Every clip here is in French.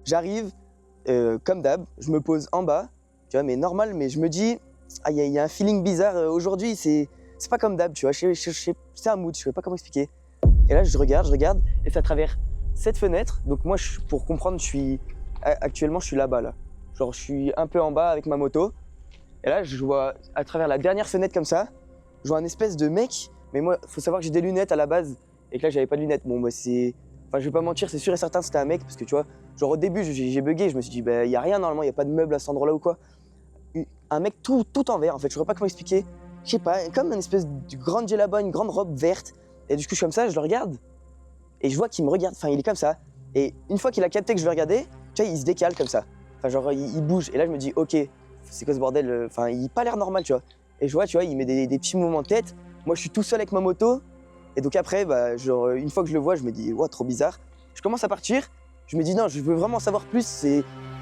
J'arrive, comme d'hab, je me pose en bas, tu vois, mais normal, mais je me dis, ah, il y a un feeling bizarre aujourd'hui, c'est pas comme d'hab, tu vois, c'est un mood, je sais pas comment expliquer. Et là, je regarde, et c'est à travers cette fenêtre. Donc moi, pour comprendre, actuellement, je suis là-bas, là. Genre, je suis un peu en bas avec ma moto. Et là, je vois à travers la dernière fenêtre comme ça, je vois un espèce de mec. Mais moi, faut savoir que j'ai des lunettes à la base et que là, j'avais pas de lunettes. Bon, bah, enfin, je vais pas mentir, c'est sûr et certain que c'était un mec parce que tu vois, genre au début, j'ai bugué. Je me suis dit, bah, y a rien normalement, y a pas de meuble à cet endroit-là ou quoi. Un mec tout en vert, en fait, je saurais pas comment expliquer. Je sais pas, comme une espèce de grande djellaba, une grande robe verte. Et du coup, je suis comme ça, je le regarde. Et je vois qu'il me regarde, enfin, il est comme ça. Et une fois qu'il a capté que je le regardais, tu vois, il se décale comme ça. Enfin, genre, il bouge. Et là, je me dis, ok, c'est quoi ce bordel? Enfin, il a pas l'air normal, tu vois. Et je vois, tu vois, il met des petits mouvements de tête. Moi, je suis tout seul avec ma moto. Et donc après, bah, genre, une fois que je le vois, je me dis, ouais, trop bizarre. Je commence à partir. Je me dis, non, je veux vraiment en savoir plus.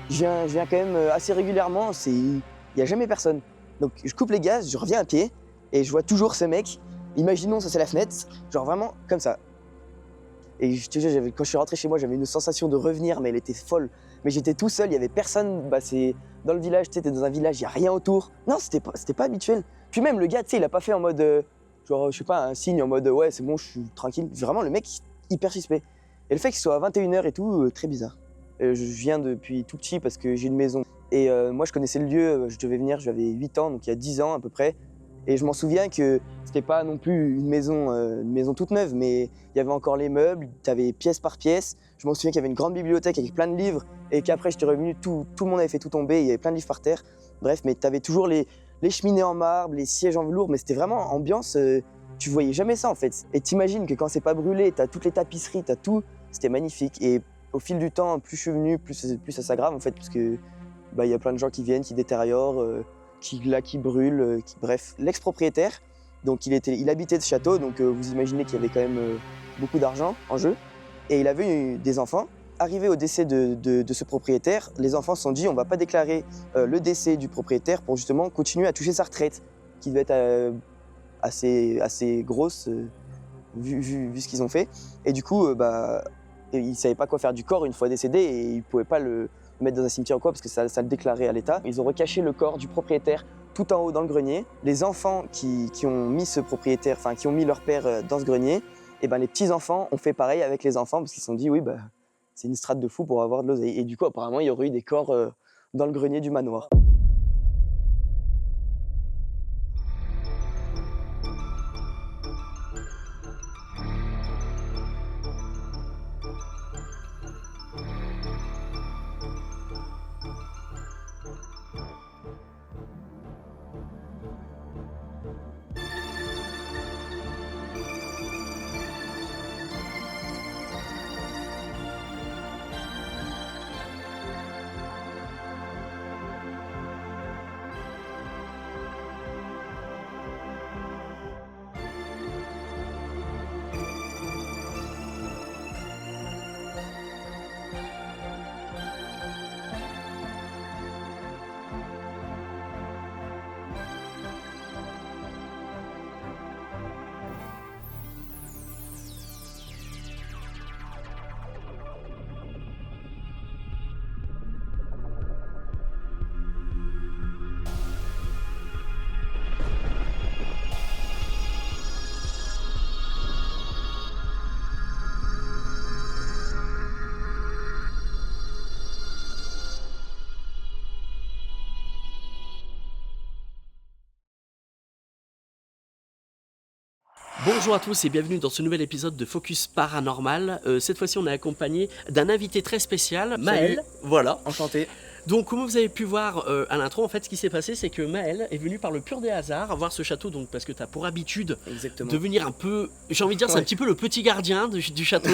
Je viens quand même assez régulièrement. Il n'y a jamais personne. Donc, je coupe les gaz, je reviens à pied. Et je vois toujours ce mec. Imaginons, ça c'est la fenêtre. Genre vraiment comme ça. Et je te jure, quand je suis rentré chez moi, j'avais une sensation de revenir, mais elle était folle. Mais j'étais tout seul, il y avait personne. Bah, c'est dans le village, tu sais, t'es dans un village, il y a rien autour. Non, c'était pas habituel. Puis même le gars, tu sais, il a pas fait en mode, genre, je sais pas, un signe en mode, ouais, c'est bon, je suis tranquille. Vraiment, le mec, hyper suspect. Et le fait qu'il soit à 21h et tout, très bizarre. Je viens depuis tout petit parce que j'ai une maison. Et moi, je connaissais le lieu, je devais venir, j'avais 8 ans, donc il y a 10 ans à peu près. Et je m'en souviens que c'était pas non plus une maison toute neuve, mais il y avait encore les meubles, tu avais pièce par pièce. Je m'en souviens qu'il y avait une grande bibliothèque avec plein de livres et qu'après j'étais revenu, tout le monde avait fait tout tomber, il y avait plein de livres par terre. Bref, mais tu avais toujours les cheminées en marbre, les sièges en velours, mais c'était vraiment ambiance, tu voyais jamais ça en fait. Et t'imagines que quand c'est pas brûlé, t'as toutes les tapisseries, t'as tout, c'était magnifique. Et au fil du temps, plus je suis venu, plus ça s'aggrave en fait, parce que bah, y a plein de gens qui viennent, qui détériorent, qui brûlent, bref. L'ex-propriétaire, donc il habitait ce château, donc vous imaginez qu'il y avait quand même beaucoup d'argent en jeu. Et il avait eu des enfants. Arrivé au décès de ce propriétaire, les enfants se sont dit on va pas déclarer le décès du propriétaire pour justement continuer à toucher sa retraite, qui devait être assez grosse vu ce qu'ils ont fait. Et du coup, bah, ils savaient pas quoi faire du corps une fois décédé et ils pouvaient pas le mettre dans un cimetière ou quoi parce que ça le déclarait à l'État. Ils ont recaché le corps du propriétaire tout en haut dans le grenier. Les enfants qui ont mis ce propriétaire, enfin qui ont mis leur père dans ce grenier, et ben les petits-enfants ont fait pareil avec les enfants parce qu'ils se sont dit oui, bah, c'est une strate de fou pour avoir de l'oseille. Et du coup, apparemment, il y aurait eu des corps dans le grenier du manoir. Bonjour à tous et bienvenue dans ce nouvel épisode de Focus Paranormal. Cette fois-ci, on est accompagné d'un invité très spécial, Maël. Salut. Voilà. Enchanté. Donc, comme vous avez pu voir à l'intro, en fait, ce qui s'est passé, c'est que Maël est venu par le pur des hasards voir ce château, donc parce que tu as pour habitude de venir un peu, j'ai envie de dire, c'est un petit peu le petit gardien du château,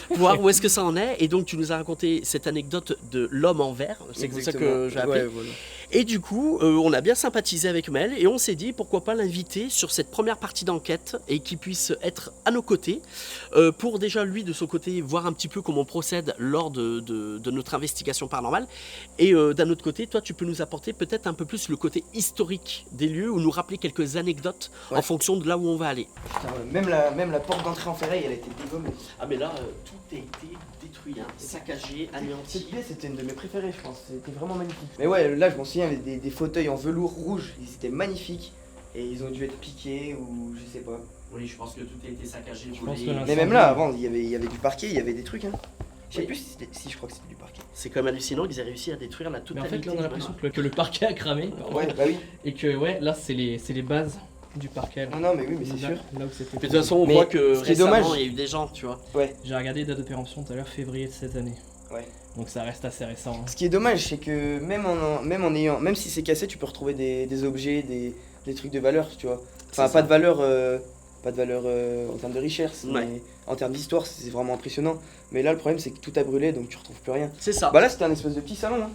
pour voir où est-ce que ça en est. Et donc, tu nous as raconté cette anecdote de l'homme en verre, c'est comme ça que j'ai appelé. Ouais, voilà. Et du coup, on a bien sympathisé avec Mel et on s'est dit pourquoi pas l'inviter sur cette première partie d'enquête et qu'il puisse être à nos côtés pour déjà lui de son côté voir un petit peu comment on procède lors de notre investigation paranormale. Et d'un autre côté, toi tu peux nous apporter peut-être un peu plus le côté historique des lieux ou nous rappeler quelques anecdotes en fonction de là où on va aller. Putain, même la porte d'entrée en ferraille, elle a été dégommée. Ah mais là, tout a été détruit, hein, saccagé, anéanti. Cette pièce c'était une de mes préférées, je pense. C'était vraiment magnifique. Mais ouais, là je m'en souviens, des fauteuils en velours rouge, ils étaient magnifiques. Et ils ont dû être piqués ou je sais pas. Oui, je pense que tout a été saccagé, Je pense volé. que Mais même là, avant, il y avait du parquet, il y avait des trucs. Hein. Je sais Oui. plus si je crois que c'était du parquet. C'est quand même hallucinant qu'ils aient réussi à détruire la Mais en totalité. fait, là, on a du l'impression manoir. que le parquet a cramé. pardon. Ouais, bah oui. Et que, ouais, là, c'est les bases du parquet. là. Non, mais oui, mais c'est Là- sûr. Là où c'était. Mais de toute façon, on Mais voit que ce qui est récemment, dommage- il y a eu des gens, tu vois. Ouais. J'ai regardé date de péremption tout à l'heure, février de cette année. Ouais. Donc ça reste assez récent. hein. Ce qui est dommage, c'est que même si c'est cassé, tu peux retrouver des objets, des trucs de valeur, tu vois. Enfin, C'est pas ça. de valeur, pas de valeur en termes de richesse, Ouais. mais en termes d'histoire, c'est vraiment impressionnant. Mais là, le problème, c'est que tout a brûlé, donc tu retrouves plus rien. C'est ça. Bah là, c'était un espèce de petit salon. Hein.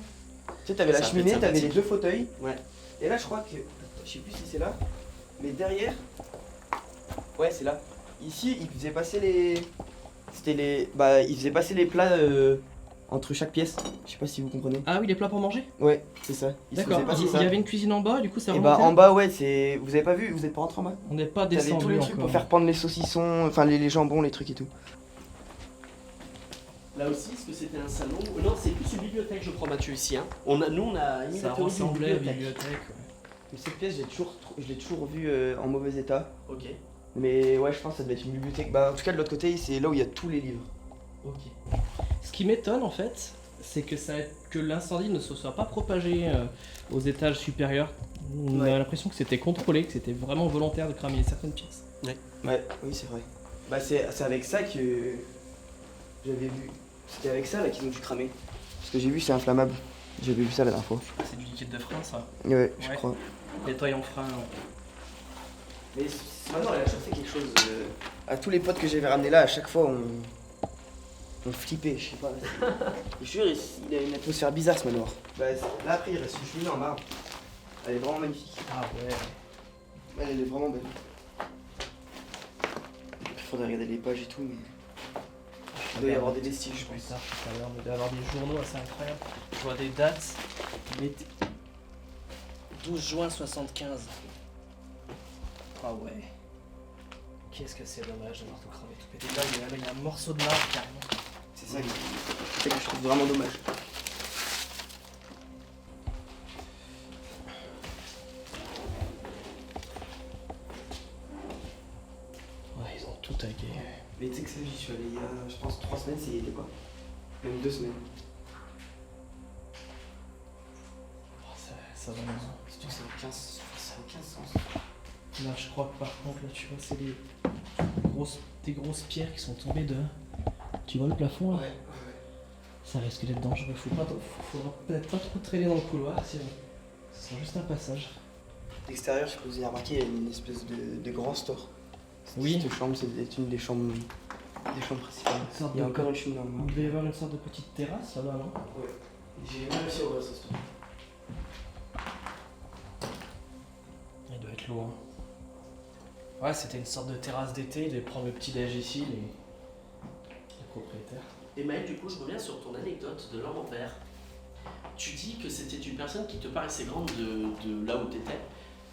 Tu sais, t'avais la Ça cheminée, peut être t'avais les sympathique. 2 fauteuils. Ouais. Et là, je crois que, je sais plus si c'est là, mais derrière, ouais, c'est là. Ici, ils faisaient passer ils faisaient passer les plats entre chaque pièce. Je sais pas si vous comprenez. Ah oui, les plats pour manger. Ouais, c'est ça. Ils se D'accord. faisaient passer Il ça. y avait une cuisine en bas, du coup ça Et bah remontait. en bas, ouais, c'est. Vous avez pas vu, vous êtes pas rentré en bas. On n'est pas T'avais descendu tous les trucs encore. pour faire pendre les saucissons, enfin les jambons, les trucs et tout. Là aussi, est-ce que c'était un salon? Non, c'est plus une bibliothèque, je crois, Mathieu, ici. Hein. Nous, on a mis Ça la théorie d'une ressemblait à une bibliothèque. bibliothèque. ouais. Mais cette pièce, je l'ai toujours vue en mauvais état. Ok. Mais ouais, je pense que ça devait être une bibliothèque. Bah en tout cas, de l'autre côté, c'est là où il y a tous les livres. Ok. Ce qui m'étonne en fait, c'est que l'incendie ne se soit pas propagé aux étages supérieurs. On Ouais. a l'impression que c'était contrôlé, que c'était vraiment volontaire de cramer certaines pièces. Ouais, oui, c'est vrai. Bah c'est avec ça que j'avais vu. C'était avec ça là qu'ils ont dû cramer. Parce que j'ai vu, c'est inflammable. J'avais vu ça la dernière fois. C'est du liquide de frein ça. Ouais, je Ouais. crois. Nettoyant frein. Mais maintenant, elle a toujours fait quelque chose. À tous les potes que j'avais ramenés là, à chaque fois, on flippait, je sais pas. Je suis sûr, il a une atmosphère bizarre ce manoir. Bah, là, après, il reste une cheminée en marbre. Elle est vraiment magnifique. Ah ouais. Elle est vraiment belle. Il faudrait regarder les pages et tout, mais. Il doit y avoir des vestiges, je Je pense pense. ça tout à l'heure, mais il doit y avoir des journaux assez incroyables. Je vois des dates. 12 juin 75. Ah ouais. Qu'est-ce que c'est dommage d'avoir tout cramé, tout pété. Là, il y a un morceau de marbre carrément. C'est ça que je trouve vraiment dommage. Ouais, ils ont tout tagué. Mais tu sais que ça, j'y suis allé il y a, je pense, 3 semaines, c'est il y a quoi. Même 2 semaines. Oh, ça va non. C'est que ça n'a aucun sens. Là, je crois que par contre, là, tu vois, c'est des grosses pierres qui sont tombées de. Tu vois le plafond là Ouais. Ça risque d'être dangereux. Faudra peut-être pas trop traîner dans le couloir, sinon. Ce sera juste un passage. L'extérieur, je sais pas si vous avez remarqué, il y a une espèce de grand store. Oui. Cette chambre, c'est une des chambres principales. Une sorte Il y a de- encore une cheminée en bas. Il devait y avoir une sorte de petite terrasse là-bas, non? Ouais. J'ai jamais réussi à ouvrir ce store. Il doit être lourd. Ouais, c'était une sorte de terrasse d'été. Il devait prendre le petit déj ici, les propriétaires. Et Maël, du coup, je reviens sur ton anecdote de l'homme en verre. Tu dis que c'était une personne qui te paraissait grande de là où tu étais.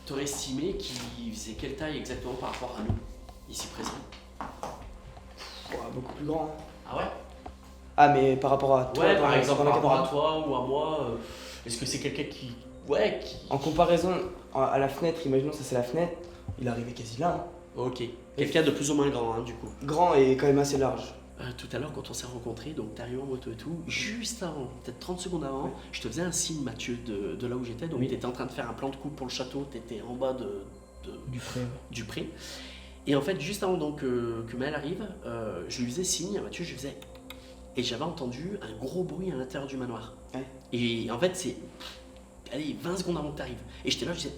Tu aurais estimé qu'il faisait quelle taille exactement par rapport à nous, ici présents? Ouais, beaucoup plus grand. Hein. Ah ouais? Ah, mais par rapport à toi, Ouais, dans par la- exemple, dans la par rapport à caméra. toi ou à moi, est-ce que c'est quelqu'un qui. Ouais, qui. En comparaison à la fenêtre, imaginons ça c'est la fenêtre, il arrivait quasi là. Hein. Ok. Quelqu'un de plus ou moins grand, hein, du coup. Grand et quand même assez large. Tout à l'heure, quand on s'est rencontrés, donc t'es arrivé en moto et tout, juste avant, peut-être 30 secondes avant, je te faisais un signe, Mathieu, de là où j'étais. Donc Oui. t'étais en train de faire un plan de coupe pour le château, t'étais en bas Du frais. du pré. Et en fait, juste avant donc, que Maël arrive, je lui faisais signe à Mathieu, je lui faisais. Et j'avais entendu un gros bruit à l'intérieur du manoir. Ouais. Et en fait, c'est. Allez, 20 secondes avant que t'arrives. Et j'étais là, je disais.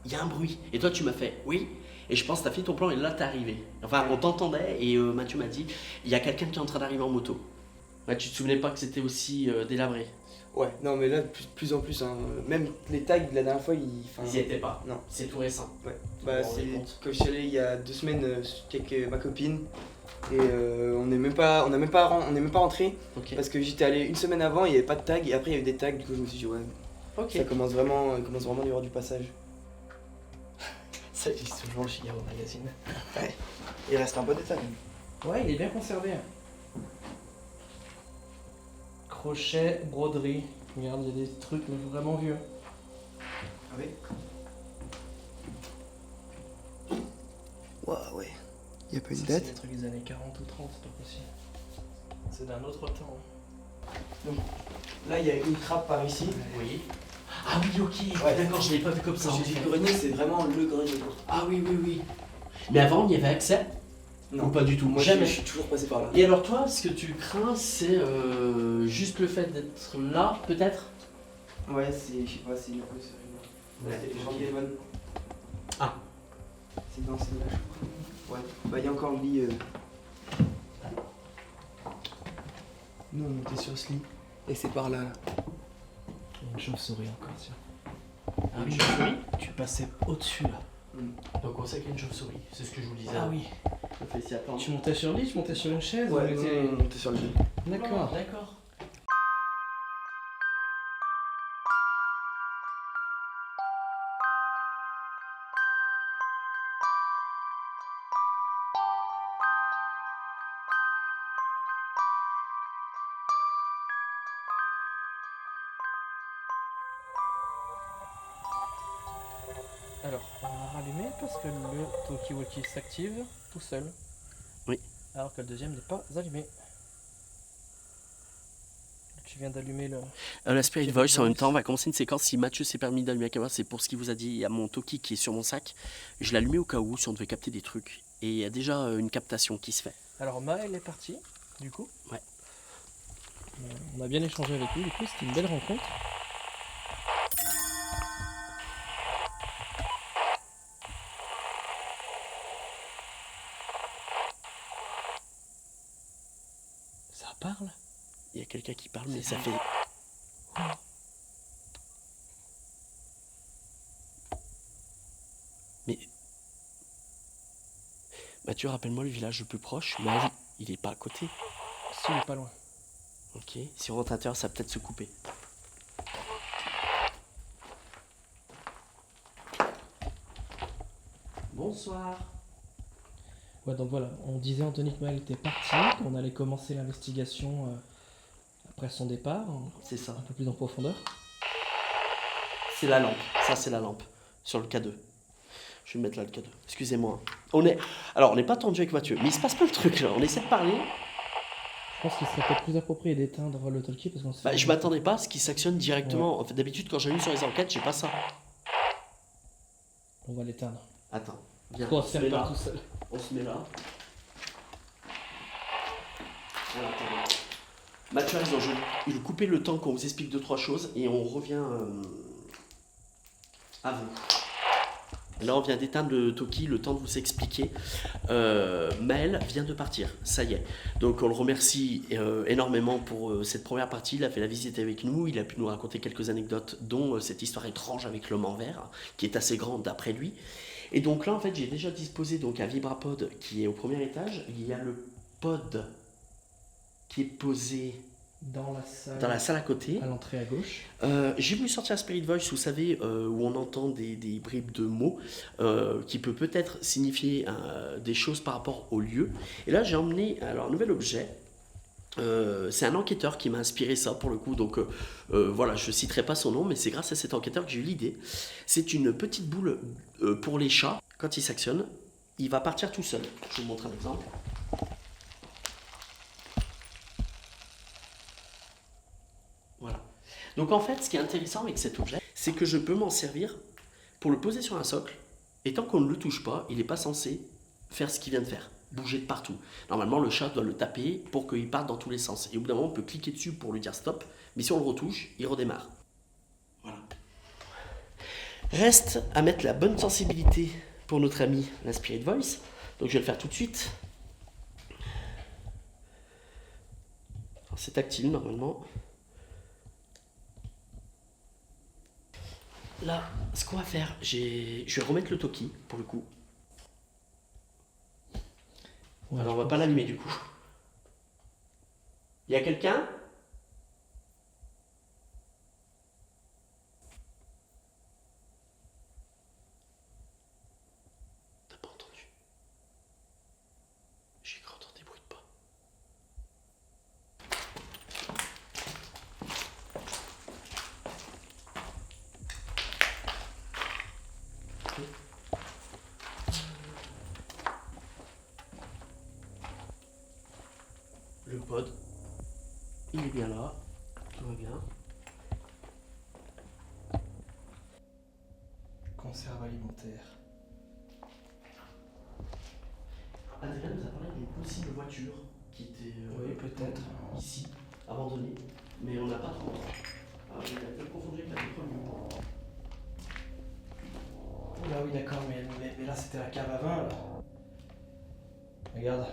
Il y a un bruit. Et toi, tu m'as fait oui. Et je pense que t'as fait ton plan et là, t'es arrivé. Enfin, on t'entendait et Mathieu m'a dit il y a quelqu'un qui est en train d'arriver en moto. Ouais, tu te souvenais pas que c'était aussi délabré. Ouais, non, mais là, de plus en plus, hein, même les tags, la dernière fois, Ils y étaient pas. Non. C'est tout récent. Ouais, Je bah me rendais c'est compte. quand je suis allé il y a 2 semaines avec ma copine et on n'est même pas rentré Ok. parce que j'étais allé une semaine avant, il n'y avait pas de tag et après il y a eu des tags, du coup je me suis dit ouais, Ok. ça commence vraiment à y avoir du passage. Ça existe toujours le Figaro Magazine. Il reste un bon état. Ouais, il est bien conservé. Crochet, broderie. Regarde, il y a des trucs vraiment vieux. Ah oui. Waouh, ouais. Il n'y a pas une Ça, date. c'est des trucs des années 40 ou 30, c'est pas possible. C'est d'un autre temps. Là il y a une trappe par ici. Oui. Ah oui, ok. Ouais. D'accord, je l'ai pas vu comme ça. Quand en j'ai dit fait. le grenier, c'est vraiment le grenier. Ah oui, oui, oui. Mais avant, il y avait accès? Non, Ou pas du tout? moi Jamais. je suis toujours passé par là. Et alors toi, ce que tu crains, c'est juste le fait d'être là, peut-être? Ouais, c'est, je sais pas, c'est une cause. Ouais, C'est ok. Jean Guévon. Ah. C'est dans celle-là, je crois. Ouais, bah il y a encore le lit. Nous on montait sur ce lit. Et c'est par là. Il y a une chauve-souris encore, tiens. Ah, une chauve-souris? Tu passais au-dessus là. Donc on sait qu'il y a une chauve-souris, c'est ce que je vous disais. Ah oui. Ça fait ici attendre. Tu montais sur le lit, tu montais sur une chaise Ouais, on était- on montait sur le lit. D'accord. D'accord. Alors, on va rallumer parce que le talkie-walkie s'active tout seul. Oui. Alors que le deuxième n'est pas allumé. Tu viens d'allumer le... La Spirit Spirit Voice, en même Voice. temps, on va commencer une séquence. Si Mathieu s'est permis d'allumer la caméra, c'est pour ce qu'il vous a dit. Il y a mon Toki qui est sur mon sac. Je l'ai allumé au cas où, si on devait capter des trucs. Et il y a déjà une captation qui se fait. Alors Maël est parti, du coup. Ouais. On a bien échangé avec lui, du coup c'était une belle rencontre. Ça parle? Il y a quelqu'un qui parle, mais ça fait... Mais... Mathieu, rappelle-moi le village le plus proche. Mais il est pas à côté. Si, il est pas loin. Ok, si on rentre à l'intérieur, ça va peut-être se couper. Bonsoir. Ouais, donc voilà, on disait Anthony que Maël était parti, qu'on allait commencer l'investigation après son départ, C'est ça. un peu plus en profondeur. C'est la lampe. Ça, c'est la lampe. Sur le K2. Je vais mettre là le K2. Excusez-moi. Alors, on n'est pas tendu avec Mathieu, mais il se passe pas le truc là. On essaie de parler. Je pense qu'il serait peut-être plus approprié d'éteindre le talkie parce qu'on se fait... Bah, je m'attendais pas à ce qu'il s'actionne directement. En fait, d'habitude, quand j'allume sur les enquêtes, j'ai pas ça. On va l'éteindre. Attends. Viens. Pour On se se faire met peur là. tout seul. On se met là. Voilà, attendez. Mathieu a raison. Je vais couper le temps qu'on vous explique 2-3 choses et on revient à vous. Là, on vient d'éteindre le Toki, le temps de vous expliquer. Maël vient de partir, ça y est. Donc, on le remercie énormément pour cette première partie. Il a fait la visite avec nous. Il a pu nous raconter quelques anecdotes, dont cette histoire étrange avec l'homme en verre, qui est assez grande d'après lui. Et donc là, en fait, j'ai déjà disposé donc un Vibrapod qui est au premier étage. Il y a le pod qui est posé Dans la salle à côté. à l'entrée à gauche. J'ai voulu sortir un Spirit Voice, vous savez, où on entend des bribes de mots, qui peut-être signifier des choses par rapport au lieu. Et là, j'ai emmené un nouvel objet. C'est un enquêteur qui m'a inspiré ça pour le coup, donc voilà, je ne citerai pas son nom, mais c'est grâce à cet enquêteur que j'ai eu l'idée. C'est une petite boule pour les chats. Quand il s'actionne, il va partir tout seul. Je vous montre un exemple. Voilà. Donc en fait, ce qui est intéressant avec cet objet, c'est que je peux m'en servir pour le poser sur un socle, et tant qu'on ne le touche pas, il n'est pas censé faire ce qu'il vient de faire, bouger de partout. Normalement, le chat doit le taper pour qu'il parte dans tous les sens. Et au bout d'un moment, on peut cliquer dessus pour lui dire stop, mais si on le retouche, il redémarre. Voilà. Reste à mettre la bonne sensibilité pour notre ami, la Spirit Voice. Donc je vais le faire tout de suite. Alors, C'est tactile normalement. Là, ce qu'on va faire, je vais remettre le Toki pour le coup. Ouais, alors on va pas l'allumer du coup. Il y a quelqu'un? T'as pas entendu? J'ai cru entendre des bruits de pas. Le pod, il est bien là, tout va bien. Conserve alimentaire. Adrien nous a parlé d'une possible voiture qui était Oui, peut-être. ici, abandonnée, mais on n'a pas trop. Alors il a peut-être confondu avec la pétrole. Là oui d'accord, mais là c'était la cave à vin là. Regarde.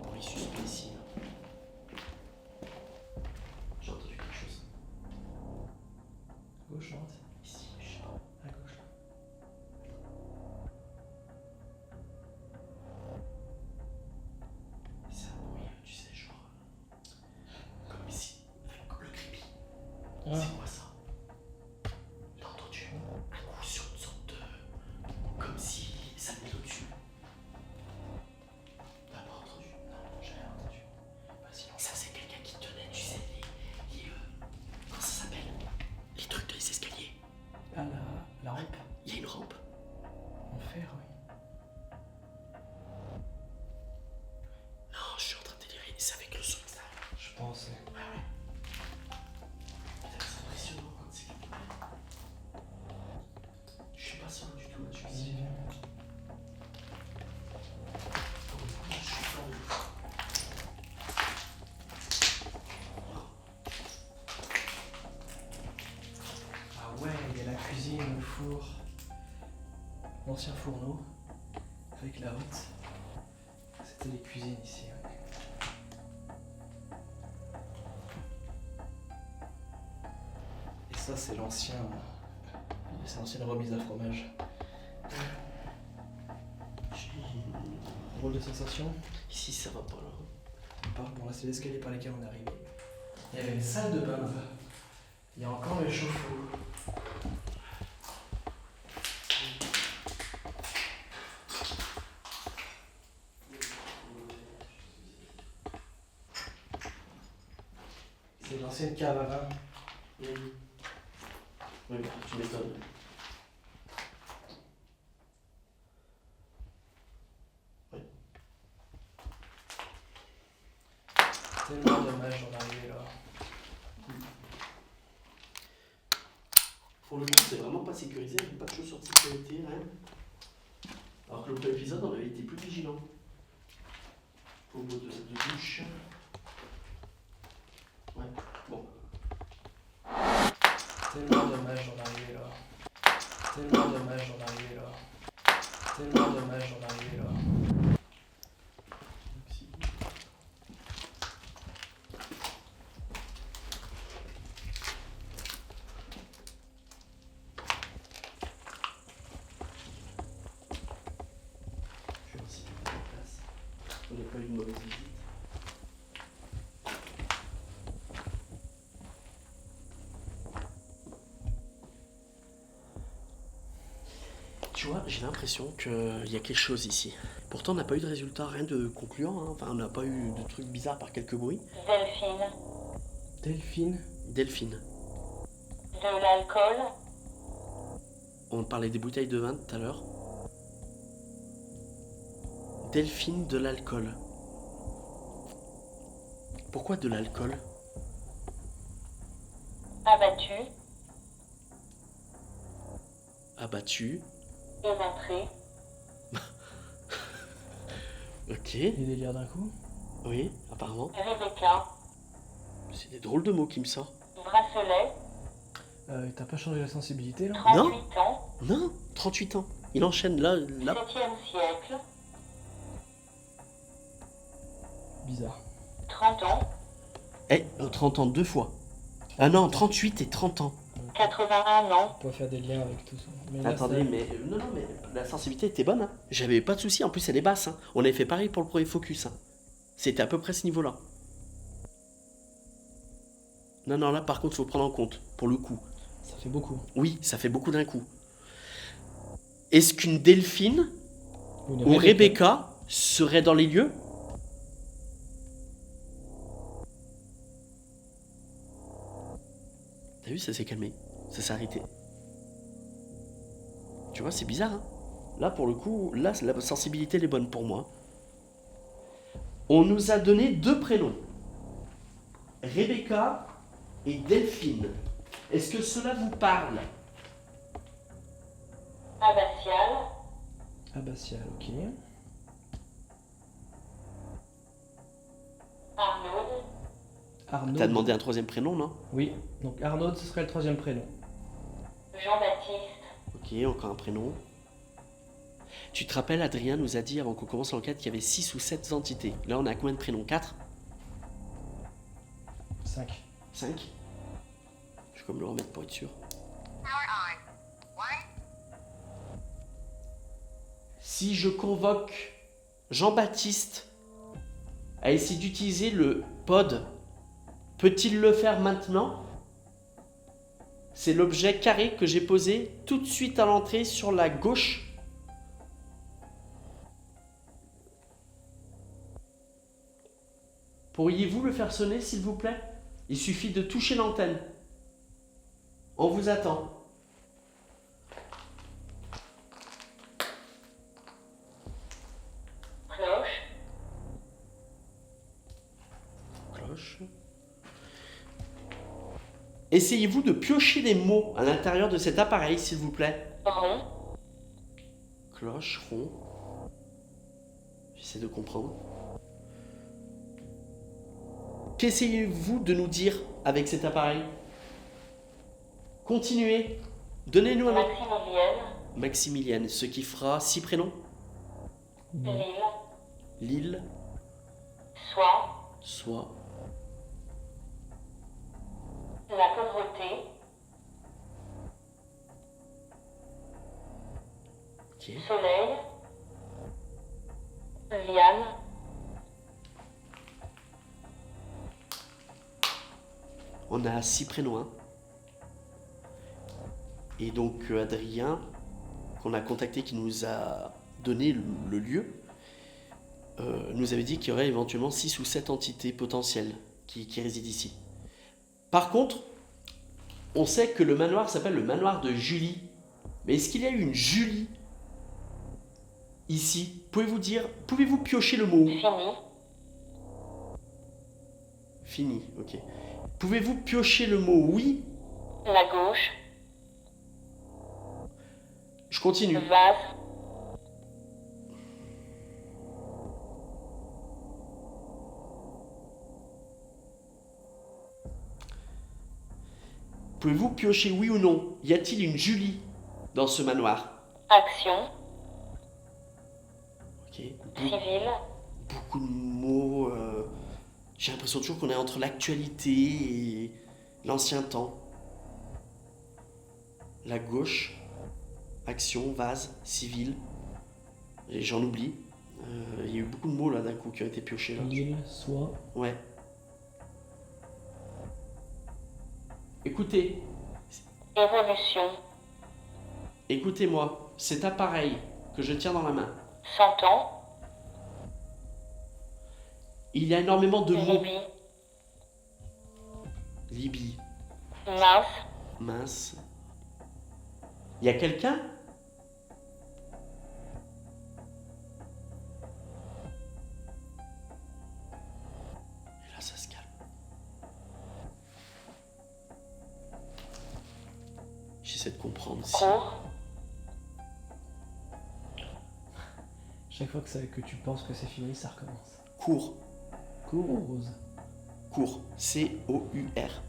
Bon, il suspect ici. J'ai entendu quelque chose. À gauche, non? Ici, À gauche là. c'est un bruit, tu sais, genre. Comme ici, avec le creepy. Ah. C'est quoi ça? T'as entendu un coup sur une sorte de. Comme si ça venait au-dessus. T'as pas entendu? Non, j'ai rien entendu. Vas-y, non. Ça, c'est quelqu'un qui tenait, tu sais, comment ça s'appelle? Les trucs de les escaliers. Ah la rampe. Il y a une rampe. En fer, oui. Non, je suis en train de délirer. C'est avec le son que ça. Je pense. Ouais, ouais. Putain, c'est impressionnant quand c'est quelque part. Je suis pas seul du tout là, je suis Vas-y, ici. viens. Je suis pas de ouf. Ah ouais, il y a la cuisine, le four. L'ancien fourneau. Avec la haute. C'était les cuisines ici, ouais. Et ça c'est l'ancien. C'est l'ancienne remise à fromage. Drôle de sensation. Ici, ça va pas là. Bon là c'est l'escalier par lesquels on est arrivé. Il y avait une salle de bain là-bas. Il y a encore le chauffe-eau. C'est l'ancienne cave à vin. Oui, bah, tu m'étonnes. Tellement dommage d'en arriver là. Pour le coup, c'est vraiment pas sécurisé, il n'y a pas de chaussures de sécurité, rien. Alors que l'autre épisode, on avait été plus vigilant. Au bout de douche. Ouais, bon. Tellement dommage d'en arriver là. Tellement dommage d'en arriver là. Tellement dommage d'en arriver là. Je vais aussi mettre en place. On n'a pas eu une mauvaise visite. Tu vois, j'ai l'impression qu'il y a quelque chose ici. Pourtant, on n'a pas eu de résultat, rien de concluant. Hein. Enfin, on n'a pas eu de trucs bizarres par quelques bruits. Delphine, Delphine. Delphine. de l'alcool, On parlait des bouteilles de vin tout à l'heure. Delphine, de l'alcool. Pourquoi de l'alcool? abattu, Abattu. éventré, Ok. Les délires d'un coup. Oui, apparemment. Rebecca, C'est des drôles de mots qui me sortent. bracelet, T'as pas changé la sensibilité là? 38 ans, Non, 38 ans. Il enchaîne là. 7e siècle, Bizarre. 30 ans. Eh, 30 ans 2 fois. Ah non, 38 et 30 ans. 81 ans. On peut faire des liens avec tout ça. Mais là, Attendez, ça- mais non, mais la sensibilité était bonne. Hein. J'avais pas de soucis. En plus, elle est basse. Hein. On avait fait pareil pour le premier focus. Hein. C'était à peu près ce niveau-là. Non, là, par contre, faut prendre en compte pour le coup. Ça fait beaucoup. Oui, ça fait beaucoup d'un coup. Est-ce qu'une Delphine Une ou Rebecca serait dans les lieux? T'as vu, ça s'est calmé. Ça s'est arrêté. Tu vois, c'est bizarre, hein. Là, pour le coup, là, la sensibilité, elle est bonne pour moi. On nous a donné 2 prénoms. Rebecca et Delphine. Est-ce que cela vous parle? Abbatial. Abbatial, ok. Arnaud. Arnaud. T'as demandé un 3e prénom, non? Oui, donc Arnaud, ce serait le 3e prénom. Jean-Baptiste. Ok, encore un prénom. Tu te rappelles, Adrien nous a dit avant qu'on commence l'enquête qu'il y avait 6 ou 7 entités. Là, on a combien de prénoms? 4? 5. 5? Je vais comme le remettre pour être sûr. Si je convoque Jean-Baptiste à essayer d'utiliser le pod, peut-il le faire maintenant? C'est l'objet carré que j'ai posé tout de suite à l'entrée sur la gauche. Pourriez-vous le faire sonner, s'il vous plaît? Il suffit de toucher l'antenne. On vous attend. Cloche. Cloche. Essayez-vous de piocher des mots à l'intérieur de cet appareil, s'il vous plaît. Rond. Cloche, rond. J'essaie de comprendre. Qu'essayez-vous de nous dire avec cet appareil? Continuez. Donnez-nous un nom. Maximilienne. Maximilienne, ce qui fera 6 prénoms. Lille. Lille, Soie. soit. La pauvreté. Ok. Soleil. Liane. On a 6 prénoms. Hein. Et donc Adrien, qu'on a contacté, qui nous a donné le lieu, nous avait dit qu'il y aurait éventuellement 6 ou 7 entités potentielles qui résident ici. Par contre, on sait que le manoir s'appelle le manoir de Julie. Mais est-ce qu'il y a eu une Julie ici? Pouvez-vous piocher le mot? Fini. Fini, ok. Pouvez-vous piocher le mot oui? La gauche. Je continue. Vase. Pouvez-vous piocher oui ou non? Y a-t-il une Julie dans ce manoir? Action. Ok. Civile. Beaucoup de mots. J'ai l'impression toujours qu'on est entre l'actualité et l'ancien temps. La gauche. Action, vase, civil. Et j'en oublie. Il y a eu beaucoup de mots là d'un coup qui ont été piochés là. Lille, Soie. Ouais. Écoutez, Évolution. écoutez-moi. Cet appareil que je tiens dans la main, 100 ans. il y a énormément de mots. Libye. Libye, Mince. mince. Il y a quelqu'un? Et là, ça se calme. J'essaie de comprendre si... Court. Chaque fois que tu penses que c'est fini, ça recommence. Court, Court ou rose? court. C-O-U-R.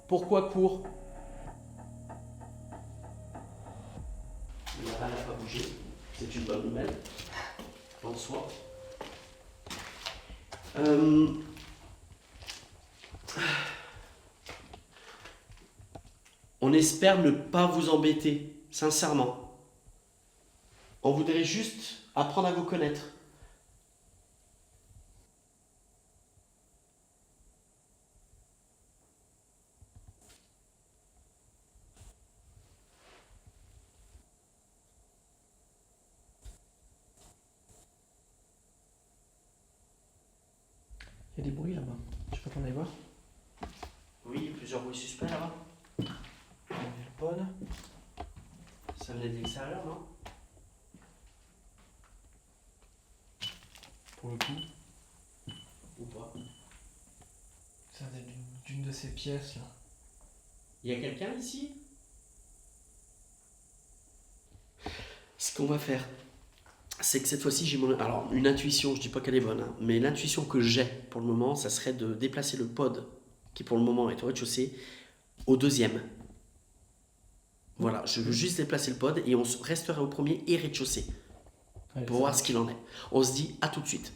Pourquoi court? La balle n'a pas bougé. c'est une bonne nouvelle. En soi. On espère ne pas vous embêter, sincèrement. On voudrait juste apprendre à vous connaître. Il y a des bruits là-bas. Je peux qu'on aille voir. Oui, il y a plusieurs bruits suspects là-bas. Il y a le pod. Ça venait de l'extérieur, non? Pour le coup, Ou pas? ça vient d'une de ces pièces là. Il y a quelqu'un ici? Ce qu'on va faire, c'est que cette fois-ci, j'ai alors, une intuition, je dis pas qu'elle est bonne, hein, mais l'intuition que j'ai pour le moment, ça serait de déplacer le pod, qui pour le moment est au rez-de-chaussée, au deuxième. Voilà, je veux juste déplacer le pod et on restera au premier et rez-de-chaussée Allez, pour ça voir marche. ce qu'il en est. On se dit à tout de suite.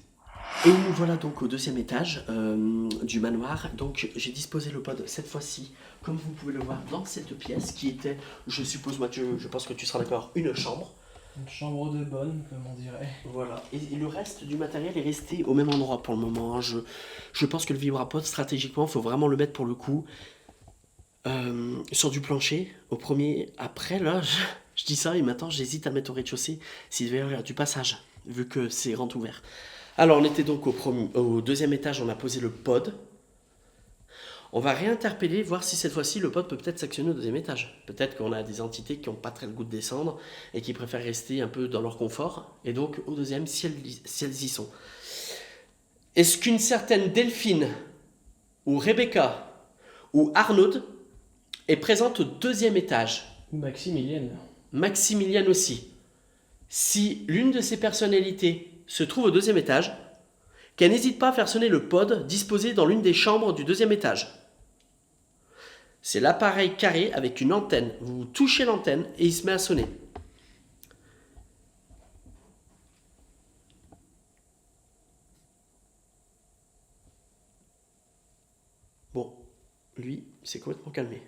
Et nous voilà donc au deuxième étage du manoir. Donc j'ai disposé le pod cette fois-ci, comme vous pouvez le voir, dans cette pièce qui était, je suppose Mathieu, je pense que tu seras d'accord, une chambre. Une chambre de bonne, comme on dirait. Voilà. Et le reste du matériel est resté au même endroit pour le moment, hein. Je pense que le vibrapod, stratégiquement, il faut vraiment le mettre pour le coup sur du plancher, au premier. Après, là, je dis ça et maintenant j'hésite à le mettre au rez-de-chaussée s'il devait y avoir du passage, vu que c'est grand ouvert. Alors, on était donc au deuxième étage, on a posé le pod. On va réinterpeller, voir si cette fois-ci le pod peut peut-être s'actionner au deuxième étage. Peut-être qu'on a des entités qui n'ont pas très le goût de descendre et qui préfèrent rester un peu dans leur confort. Et donc au deuxième, si elles y sont. Est-ce qu'une certaine Delphine, ou Rebecca, ou Arnaud est présente au deuxième étage? Ou Maximilienne. Maximiliane aussi. Si l'une de ces personnalités se trouve au deuxième étage, qu'elle n'hésite pas à faire sonner le pod disposé dans l'une des chambres du deuxième étage. C'est l'appareil carré avec une antenne. Vous touchez l'antenne et il se met à sonner. Bon, lui, c'est complètement calmé.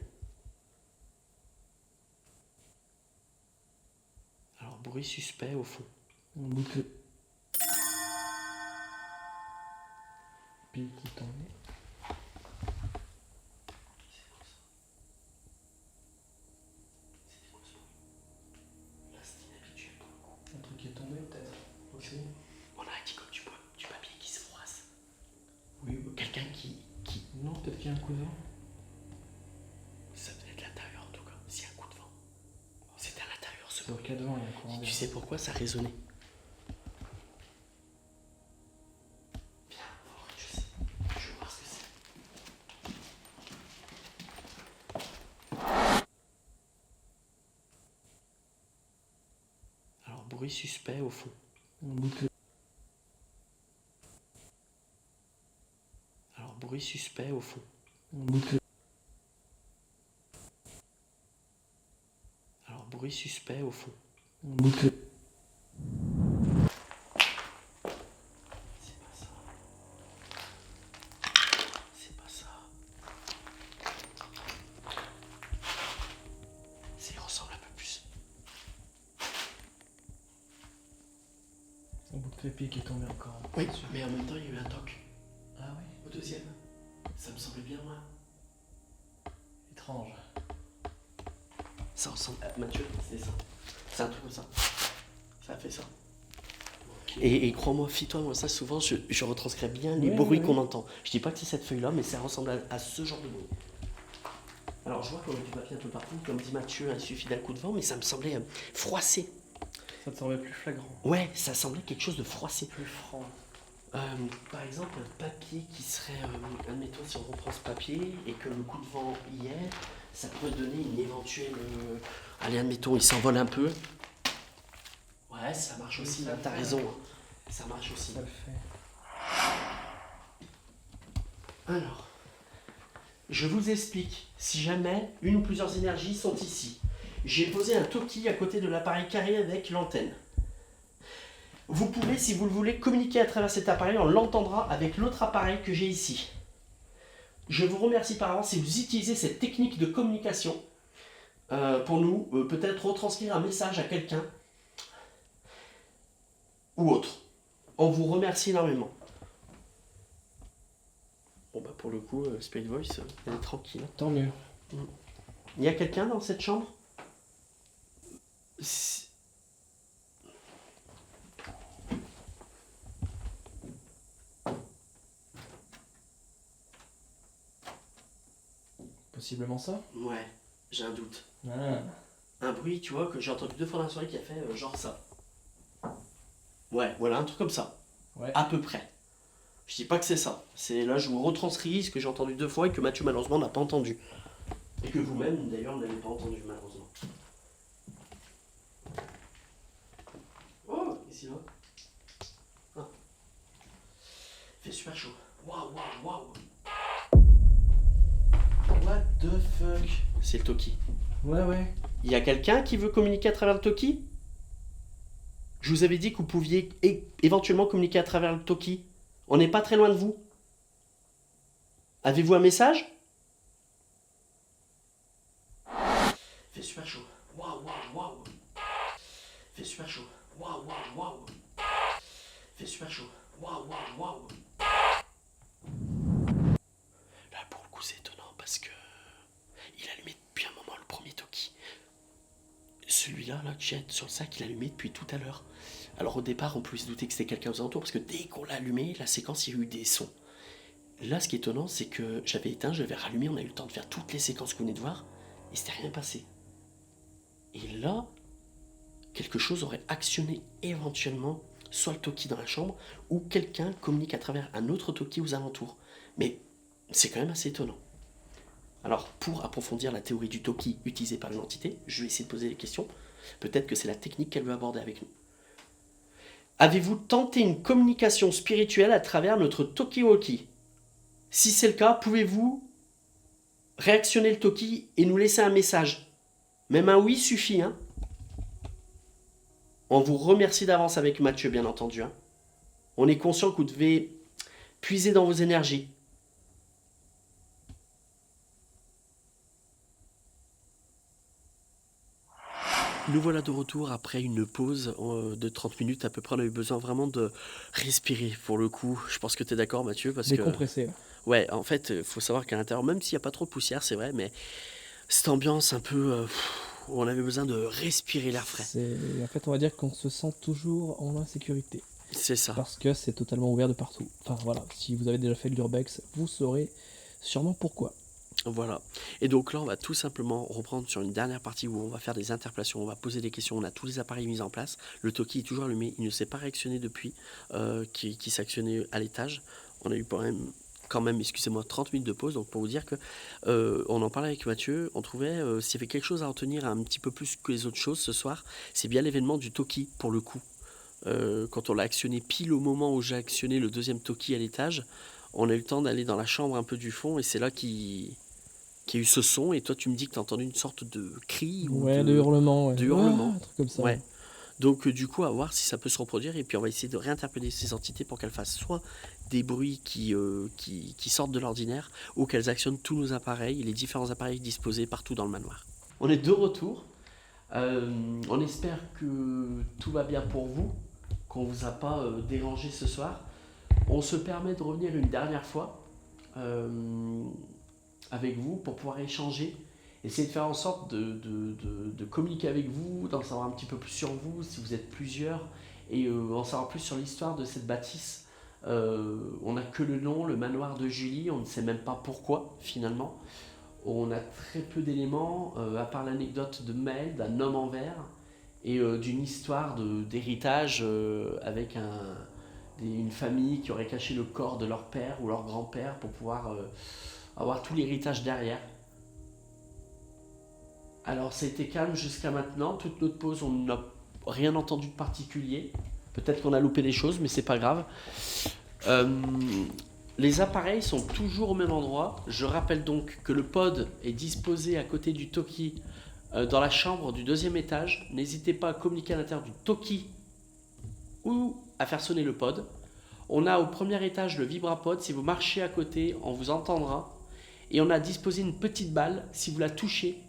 Alors, bruit suspect au fond. On boucle. Puis qui tombe. Un truc qui est tombé peut-être. Aussi. On a dit comme du papier qui se froisse. Oui. Quelqu'un qui... Non, peut-être qu'il y a un coup de vent. Ça venait de l'intérieur en tout cas, s'il y a un coup de vent. C'était à l'intérieur ce C'est au bruit. cas de vent, il y a un courant Tu d'air. sais pourquoi ça résonnait? Viens, on va au rez-de-chaussée. Je veux voir ce que c'est. Alors, bruit suspect au fond. On boucle. Alors, bruit suspect au fond. On boucle. Alors, bruit suspect au fond. On boucle. C'est pas ça. C'est pas ça. Il ressemble un peu plus. On boucle le pied qui est tombé encore. Oui, mais en même temps, il y a eu un toc. Ah oui. Au deuxième. Ça me semblait bien loin. Étrange. Ça ressemble à Mathieu, c'est ça. C'est un truc comme ça. Ça a fait ça. Et crois-moi, fie-toi, moi ça souvent je retranscris bien les Oui, bruits oui. qu'on entend. Je dis pas que c'est cette feuille-là, mais ça ressemble à ce genre de bruit. Alors je vois qu'on a du papier un peu partout, comme dit Mathieu, il suffit d'un coup de vent, mais ça me semblait froissé. Ça te semblait plus flagrant. Ouais, ça semblait quelque chose de froissé. Plus franc. Par exemple, un papier qui serait, admettons si on reprend ce papier et que le coup de vent y est, ça pourrait donner une éventuelle... allez, admettons, il s'envole un peu. Ouais, ça marche aussi, Ça hein, le t'as fait. raison. Hein. Ça marche aussi. Ça le fait. Alors, je vous explique. Si jamais une ou plusieurs énergies sont ici, j'ai posé un toki à côté de l'appareil carré avec l'antenne. Vous pouvez, si vous le voulez, communiquer à travers cet appareil. On l'entendra avec l'autre appareil que j'ai ici. Je vous remercie par avance si vous utilisez cette technique de communication pour nous peut-être retranscrire un message à quelqu'un ou autre. On vous remercie énormément. Bon bah pour le coup, Spirit Voice, elle est tranquille. Tant mieux. Il y a quelqu'un dans cette chambre? Possiblement ça. Ouais, j'ai un doute. Ah. Un bruit, tu vois, que j'ai entendu 2 fois dans la soirée qui a fait genre ça. Ouais, voilà, un truc comme ça. Ouais. À peu près. Je dis pas que c'est ça. C'est là, je vous retranscris ce que j'ai entendu 2 fois et que Mathieu, malheureusement, n'a pas entendu. Et que vous-même, d'ailleurs, n'avez pas entendu, malheureusement. Oh, ici, là. Ah. Il fait super chaud. Waouh, waouh, waouh. What the fuck? C'est le Toki. Ouais. Il y a quelqu'un qui veut communiquer à travers le Toki? Je vous avais dit que vous pouviez éventuellement communiquer à travers le Toki. On n'est pas très loin de vous. Avez-vous un message? Il fait super chaud. Waouh, waouh, waouh. Il fait super chaud. Waouh, waouh, waouh. Il fait super chaud. Waouh, waouh, waouh. Là, pour le coup, c'est étonnant parce que il a allumé depuis un moment le premier Toki. Celui-là, là, que j'ai sur le sac, il a allumé depuis tout à l'heure. Alors au départ, on pouvait se douter que c'était quelqu'un aux alentours parce que dès qu'on l'a allumé, la séquence, il y a eu des sons. Là, ce qui est étonnant, c'est que j'avais éteint, je l'avais rallumé, on a eu le temps de faire toutes les séquences que vous venez de voir, et c'était rien passé. Et là, quelque chose aurait actionné éventuellement soit le Toki dans la chambre, ou quelqu'un communique à travers un autre Toki aux alentours. Mais c'est quand même assez étonnant. Alors, pour approfondir la théorie du Toki utilisée par une entité, je vais essayer de poser des questions. Peut-être que c'est la technique qu'elle veut aborder avec nous. Avez-vous tenté une communication spirituelle à travers notre Toki-Walkie? Si c'est le cas, pouvez-vous réactionner le Toki et nous laisser un message? Même un oui suffit, hein? On vous remercie d'avance avec Mathieu, bien entendu. Hein. On est conscient que vous devez puiser dans vos énergies. Nous voilà de retour après une pause de 30 minutes à peu près. On a eu besoin vraiment de respirer pour le coup. Je pense que tu es d'accord, Mathieu, parce Décompressé. que... Ouais, en fait, il faut savoir qu'à l'intérieur, même s'il n'y a pas trop de poussière, c'est vrai, mais cette ambiance un peu... où on avait besoin de respirer l'air frais. En fait, on va dire qu'on se sent toujours en insécurité. C'est ça. Parce que c'est totalement ouvert de partout. Enfin voilà, si vous avez déjà fait de l'urbex, vous saurez sûrement pourquoi. Voilà. Et donc là, on va tout simplement reprendre sur une dernière partie où on va faire des interpellations, on va poser des questions, on a tous les appareils mis en place. Le Toki est toujours allumé, il ne s'est pas réactionné depuis qui s'actionnait à l'étage. On a eu quand même, excusez-moi, 30 minutes de pause. Donc pour vous dire que on en parlait avec Mathieu, on trouvait s'il y avait quelque chose à retenir un petit peu plus que les autres choses ce soir, c'est bien l'événement du Toki pour le coup. Quand on l'a actionné pile au moment où j'ai actionné le deuxième Toki à l'étage, on a eu le temps d'aller dans la chambre un peu du fond et c'est là qu'il y a eu ce son. Et toi tu me dis que tu as entendu une sorte de cri ou de hurlement. Ouais. De hurlement. Un truc comme ça. Ouais. Donc du coup à voir si ça peut se reproduire et puis on va essayer de réinterpeller ces entités pour qu'elles fassent soit des bruits qui sortent de l'ordinaire ou qu'elles actionnent tous nos appareils, les différents appareils disposés partout dans le manoir. On est de retour. On espère que tout va bien pour vous, qu'on ne vous a pas dérangé ce soir. On se permet de revenir une dernière fois avec vous pour pouvoir échanger, essayer de faire en sorte de communiquer avec vous, d'en savoir un petit peu plus sur vous, si vous êtes plusieurs, et en savoir plus sur l'histoire de cette bâtisse. On n'a que le nom, le manoir de Julie, on ne sait même pas pourquoi finalement. On a très peu d'éléments, à part l'anecdote de Maël, d'un homme en verre, et d'une histoire d'héritage avec une famille qui aurait caché le corps de leur père ou leur grand-père pour pouvoir avoir tout l'héritage derrière. Alors ça a été calme jusqu'à maintenant, toute notre pause on n'a rien entendu de particulier, peut-être qu'on a loupé des choses mais c'est pas grave. Les appareils sont toujours au même endroit, je rappelle donc que le pod est disposé à côté du Toki dans la chambre du 2e étage, n'hésitez pas à communiquer à l'intérieur du Toki ou à faire sonner le pod. On a au premier étage le vibrapod, si vous marchez à côté, on vous entendra. Et on a disposé une petite balle, si vous la touchez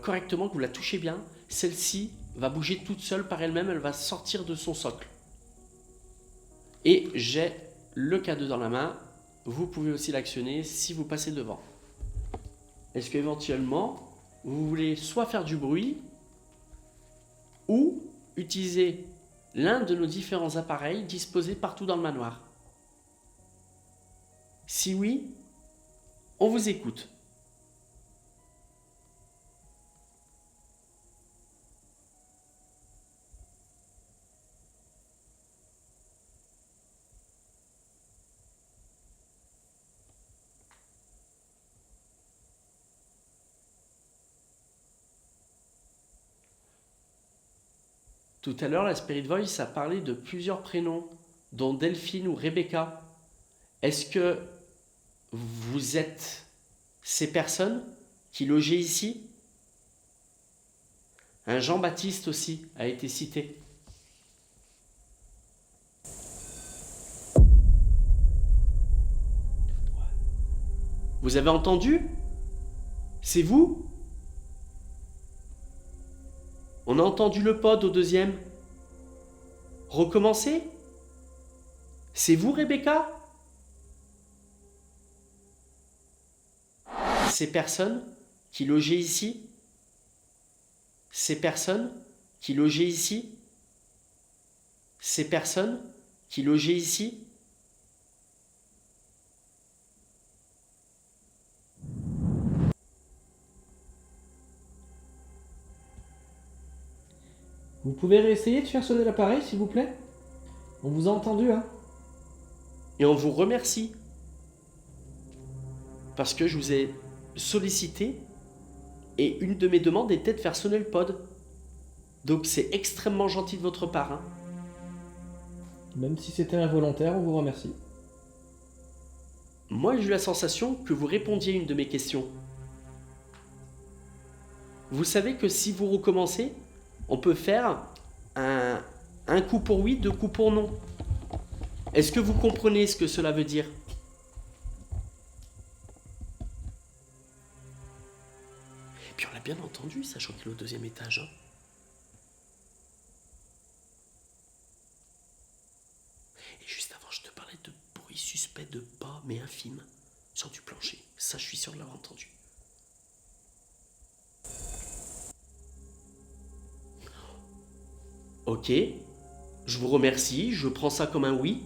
correctement, que vous la touchez bien, celle-ci va bouger toute seule par elle-même, elle va sortir de son socle. Et j'ai le cadeau dans la main, vous pouvez aussi l'actionner si vous passez devant. Est-ce qu'éventuellement, vous voulez soit faire du bruit, ou utiliser l'un de nos différents appareils disposés partout dans le manoir? Si oui, on vous écoute. Tout à l'heure, la Spirit Voice a parlé de plusieurs prénoms, dont Delphine ou Rebecca. Est-ce que vous êtes ces personnes qui logeaient ici? Un Jean-Baptiste aussi a été cité. Vous avez entendu? C'est vous? On a entendu le pod au deuxième. Recommencez? C'est vous, Rebecca? Ces personnes qui logeaient ici? Ces personnes qui logeaient ici? Ces personnes qui logeaient ici? Vous pouvez réessayer de faire sonner l'appareil, s'il vous plaît? On vous a entendu, hein? Et on vous remercie. Parce que je vous ai sollicité et une de mes demandes était de faire sonner le pod. Donc c'est extrêmement gentil de votre part. Hein. Même si c'était involontaire, on vous remercie. Moi j'ai eu la sensation que vous répondiez à une de mes questions. Vous savez que si vous recommencez, on peut faire un coup pour oui, 2 coups pour non. Est-ce que vous comprenez ce que cela veut dire? Et puis on l'a bien entendu, sachant qu'il est au 2e étage. Hein. Et juste avant, je te parlais de bruit suspect de pas, mais infime, sur du plancher. Ça, je suis sûr de l'avoir entendu. Ok, je vous remercie, je prends ça comme un oui.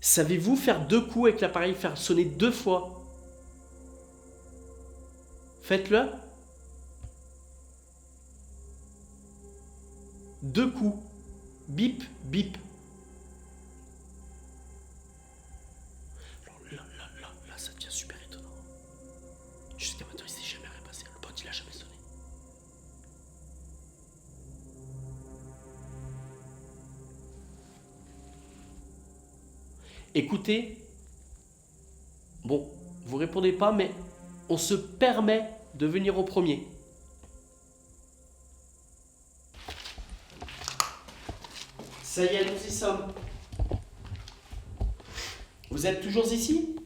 Savez-vous faire 2 coups avec l'appareil, faire sonner 2 fois? Faites-le. 2 coups. Bip, bip. Alors là, ça devient super étonnant. Jusqu'à maintenant, il s'est jamais rien passé. Le pote, il a jamais sonné. Écoutez, bon, vous répondez pas, mais on se permet de venir au premier. Ça y est, nous y sommes. Vous êtes toujours ici?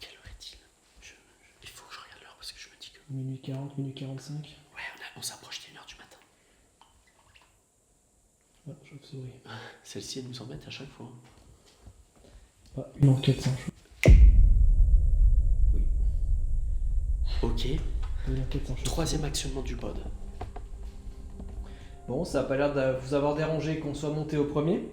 Quelle heure est-il? Il faut que je regarde l'heure parce que je me dis que... Minuit 40, minuit 45. Ouais, on s'approche d'une heure du matin. Ah, chauve-souris. Celle-ci, elle nous embête à chaque fois. Ah, une enquête sans chauve. Ok. Une enquête sans chauve. 3e actionnement du pod. Bon, ça a pas l'air de vous avoir dérangé qu'on soit monté au premier.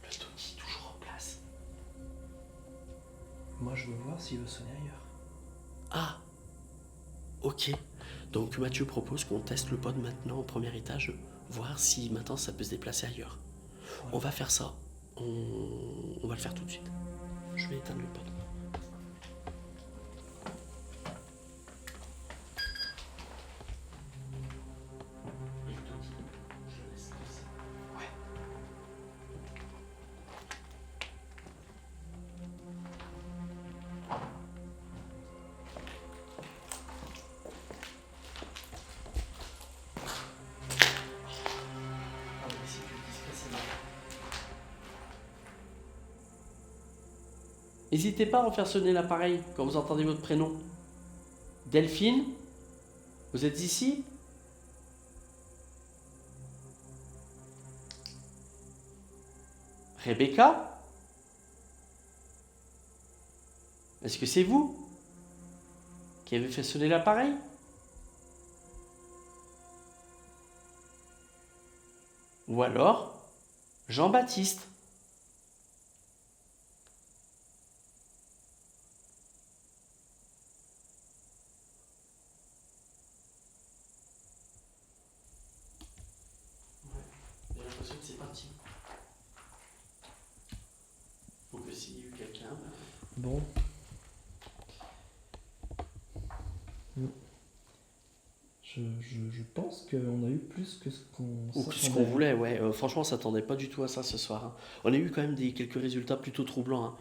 Le Toki toujours en place. Moi, je veux voir s'il veut sonner ailleurs. Ah, ok. Donc Mathieu propose qu'on teste le pod maintenant au premier étage, voir si maintenant ça peut se déplacer ailleurs. Ouais. On va faire ça. On va le faire tout de suite. Je vais éteindre le pod. N'hésitez pas à refaire sonner l'appareil quand vous entendez votre prénom. Delphine, vous êtes ici? Rebecca? Est-ce que c'est vous qui avez fait sonner l'appareil? Ou alors Jean-Baptiste? J'ai l'impression que c'est parti. Donc s'il y a eu quelqu'un... Bon. Je pense qu'on a eu plus que ce qu'on Ou que ce qu'on voulait, ouais. Franchement, on s'attendait pas du tout à ça ce soir. Hein. On a eu quand même quelques résultats plutôt troublants.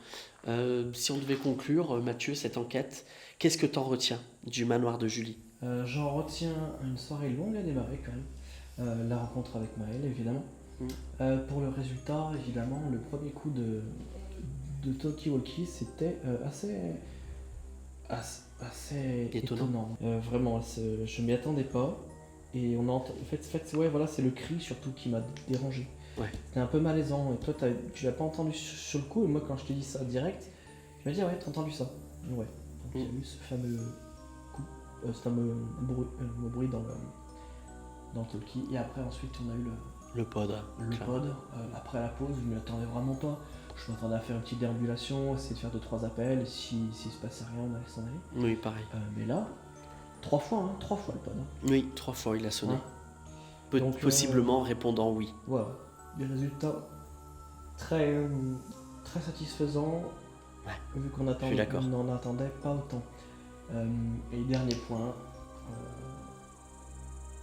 Hein. Si on devait conclure, Mathieu, cette enquête, qu'est-ce que t'en retiens du manoir de Julie? J'en retiens une soirée longue à démarrer quand même. La rencontre avec Maëlle, évidemment. Pour le résultat, évidemment, le premier coup de Talkie Walkie, c'était assez étonnant. Vraiment, je m'y attendais pas. Et on a en fait, ouais, voilà, c'est le cri surtout qui m'a dérangé. Ouais. C'était un peu malaisant. Et toi, tu l'as pas entendu sur le coup. Et moi, quand je t'ai dit ça direct, tu m'as dit, ouais, t'as entendu ça. Ouais. Donc il y a eu ce fameux coup, ce fameux bruit dans le talkie. Et après, ensuite, on a eu le pod. Après la pause, je m'y attendais vraiment pas. Je m'attendais à faire une petite déambulation, essayer de faire 2-3 appels, et s'il se passait rien, on allait s'en aller. Oui, pareil. Mais là, 3 fois le pod. Oui, 3 fois il a sonné. Ouais. Donc, possiblement répondant oui. Voilà. Des résultats très satisfaisants, vu qu'on n'en attendait pas autant. Et dernier point,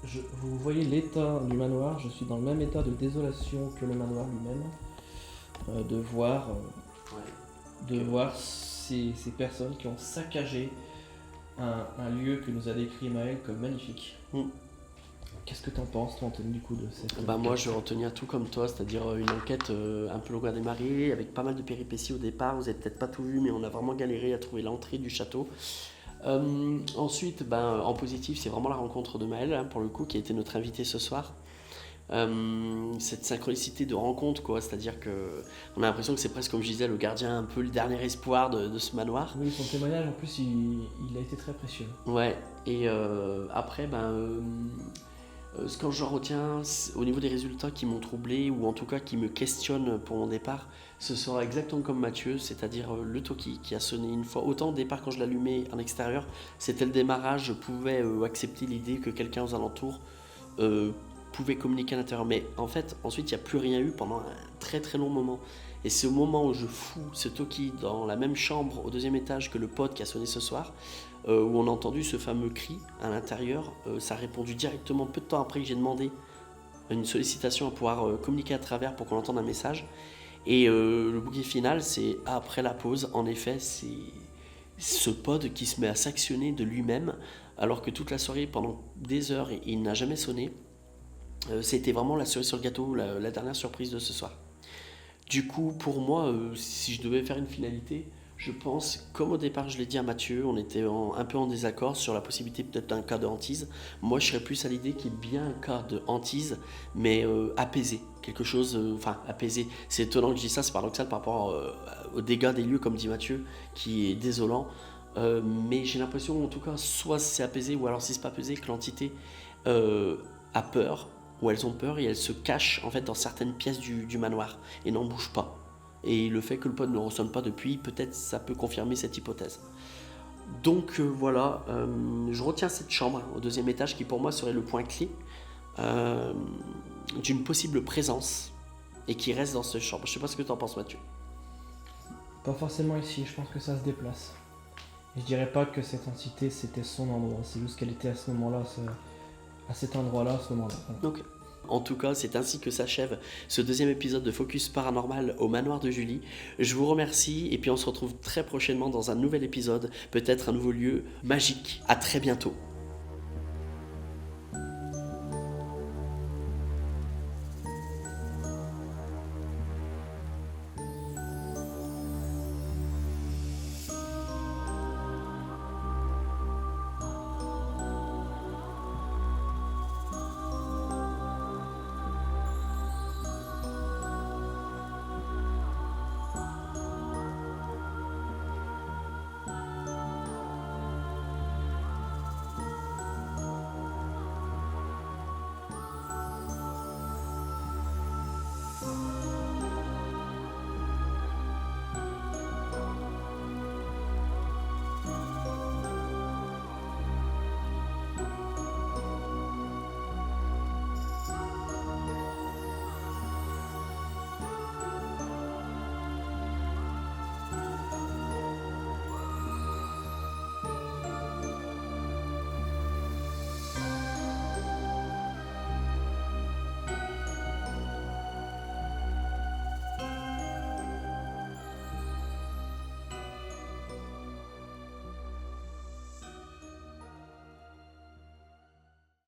vous voyez l'état du manoir, je suis dans le même état de désolation que le manoir lui-même. De voir ces personnes qui ont saccagé un lieu que nous a décrit Maëlle comme magnifique. Qu'est-ce que t'en penses, toi, Anthony, du coup, de cette enquête? Moi, je vais retenir tout comme toi, c'est-à-dire une enquête un peu longue à démarrer, avec pas mal de péripéties au départ. Vous avez peut-être pas tout vu, mais on a vraiment galéré à trouver l'entrée du château. Ensuite, en positif, c'est vraiment la rencontre de Maëlle, hein, pour le coup, qui a été notre invitée ce soir. Cette synchronicité de rencontre, quoi, c'est-à-dire que on a l'impression que c'est presque, comme je disais, le gardien, un peu le dernier espoir de ce manoir. Oui, son témoignage en plus il a été très précieux. Ouais, et après ce que j'en retiens au niveau des résultats qui m'ont troublé, ou en tout cas qui me questionnent pour mon départ, ce sera exactement comme Mathieu, c'est-à-dire le talkie qui a sonné une fois. Autant au départ, quand je l'allumais en extérieur, c'était le démarrage, je pouvais accepter l'idée que quelqu'un aux alentours pouvait communiquer à l'intérieur, mais en fait ensuite il n'y a plus rien eu pendant un très très long moment, et c'est au moment où je fous ce talkie dans la même chambre au 2e étage que le pod qui a sonné ce soir, où on a entendu ce fameux cri à l'intérieur. Ça a répondu directement peu de temps après que j'ai demandé une sollicitation à pouvoir communiquer à travers pour qu'on entende un message, et le bouquet final, c'est après la pause. En effet, c'est ce pod qui se met à s'actionner de lui-même alors que toute la soirée, pendant des heures, il n'a jamais sonné. C'était vraiment la cerise sur le gâteau, la dernière surprise de ce soir. Du coup, pour moi, si je devais faire une finalité, je pense, comme au départ je l'ai dit à Mathieu, on était un peu en désaccord sur la possibilité peut-être d'un cas de hantise. Moi, je serais plus à l'idée qu'il y ait bien un cas de hantise, mais apaisé. Quelque chose, apaisé. C'est étonnant que je dise ça, c'est paradoxal par rapport aux dégâts des lieux, comme dit Mathieu, qui est désolant. Mais j'ai l'impression, en tout cas, soit c'est apaisé, ou alors si c'est pas apaisé, que l'entité a peur, où elles ont peur et elles se cachent en fait dans certaines pièces du manoir et n'en bougent pas. Et le fait que le pod ne ressonne pas depuis, peut-être ça peut confirmer cette hypothèse. Donc voilà, je retiens cette chambre au 2e étage qui pour moi serait le point clé d'une possible présence et qui reste dans cette chambre. Je sais pas ce que tu en penses, Mathieu. Pas forcément ici, je pense que ça se déplace. Et je dirais pas que cette entité c'était son endroit, c'est juste qu'elle était à ce moment-là, à cet endroit-là, à ce moment-là. Donc, en tout cas, c'est ainsi que s'achève ce 2e épisode de Focus Paranormal au manoir de Julie. Je vous remercie et puis on se retrouve très prochainement dans un nouvel épisode, peut-être un nouveau lieu magique. À très bientôt.